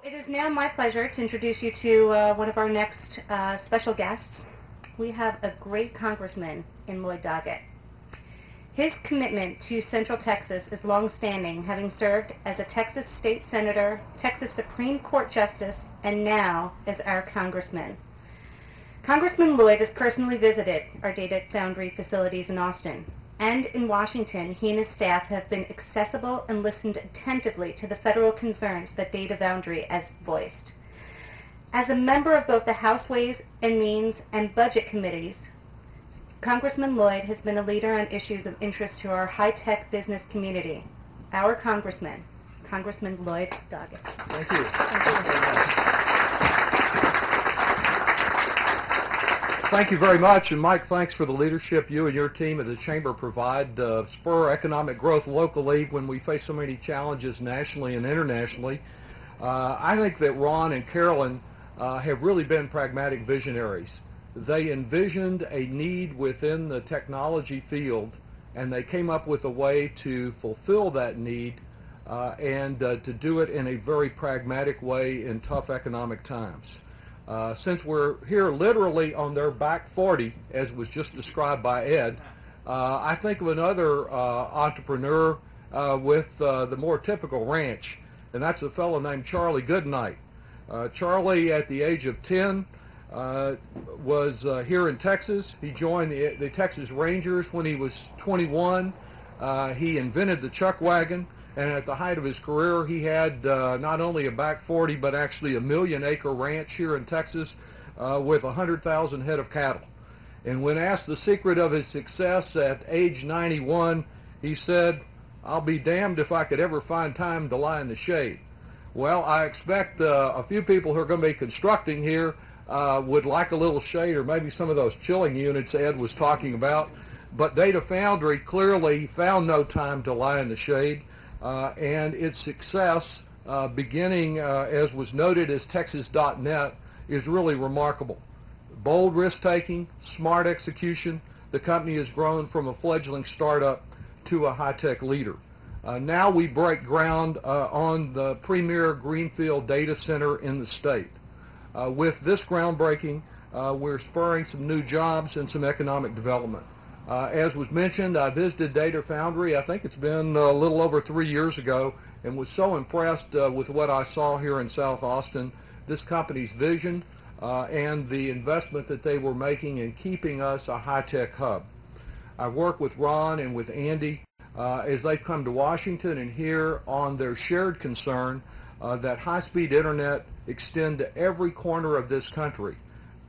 It is now my pleasure to introduce you to one of our next special guests. We have a great congressman in Lloyd Doggett. His commitment to Central Texas is long-standing, having served as a Texas state senator, Texas Supreme Court justice, and now as our congressman. Congressman Lloyd has personally visited our data Foundry facilities in Austin. And in Washington, he and his staff have been accessible and listened attentively to the federal concerns that Data Foundry has voiced. As a member of both the House Ways and Means and Budget Committees, Congressman Lloyd has been a leader on issues of interest to our high-tech business community. Our Congressman, Congressman Lloyd Doggett. Thank you. Thank you. Thank you very much, and Mike, thanks for the leadership you and your team at the Chamber provide to spur economic growth locally when we face so many challenges nationally and internationally. I think that Ron and Carolyn have really been pragmatic visionaries. They envisioned a need within the technology field, and they came up with a way to fulfill that need and to do it in a very pragmatic way in tough economic times. Since we're here literally on their back 40, as was just described by Ed, I think of another entrepreneur with the more typical ranch, and that's a fellow named Charlie Goodnight. Charlie, at the age of 10, was here in Texas. He joined the Texas Rangers when he was 21. He invented the chuck wagon. And at the height of his career, he had not only a back 40, but actually a 1 million acre ranch here in Texas with 100,000 head of cattle. And when asked the secret of his success at age 91, he said, "I'll be damned if I could ever find time to lie in the shade." Well, I expect a few people who are going to be constructing here would like a little shade, or maybe some of those chilling units Ed was talking about. But Data Foundry clearly found no time to lie in the shade. And its success, beginning, as was noted as Texas.net, is really remarkable. Bold risk-taking, smart execution, the company has grown from a fledgling startup to a high-tech leader. Now we break ground on the premier greenfield data center in the state. With this groundbreaking, we're spurring some new jobs and some economic development. As was mentioned, I visited Data Foundry, I think it's been a little over 3 years ago, and was so impressed with what I saw here in South Austin, this company's vision and the investment that they were making in keeping us a high-tech hub. I've worked with Ron and with Andy as they come to Washington and here on their shared concern that high-speed internet extend to every corner of this country,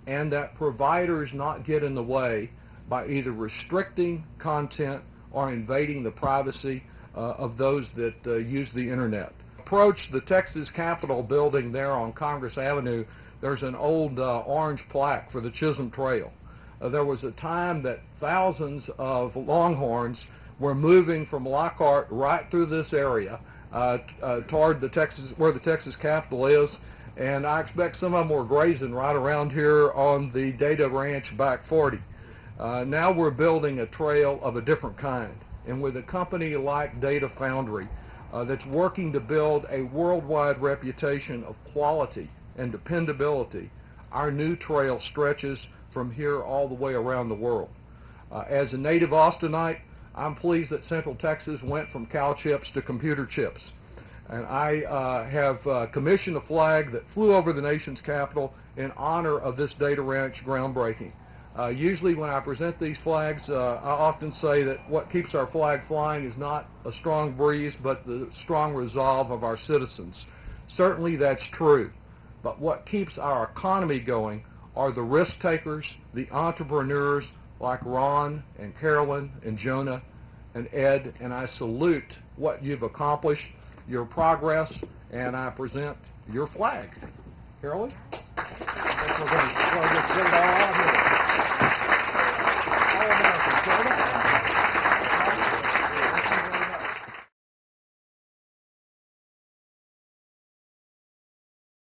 and that providers not get in the way by either restricting content or invading the privacy of those that use the internet. Approach the Texas Capitol building there on Congress Avenue, there's an old orange plaque for the Chisholm Trail. There was a time that thousands of longhorns were moving from Lockhart right through this area toward the Texas, where the Texas Capitol is, and I expect some of them were grazing right around here on the Data Ranch back 40. Now we're building a trail of a different kind, and with a company like Data Foundry that's working to build a worldwide reputation of quality and dependability, our new trail stretches from here all the way around the world. As a native Austinite, I'm pleased that Central Texas went from cow chips to computer chips, and I have commissioned a flag that flew over the nation's capital in honor of this Data Ranch groundbreaking. Usually when I present these flags, I often say that what keeps our flag flying is not a strong breeze, but the strong resolve of our citizens. Certainly that's true, but what keeps our economy going are the risk takers, the entrepreneurs like Ron and Carolyn and Jonah and Ed, and I salute what you've accomplished, your progress, and I present your flag. Carolyn? I think we're going to get it all out here. All American, Carolyn.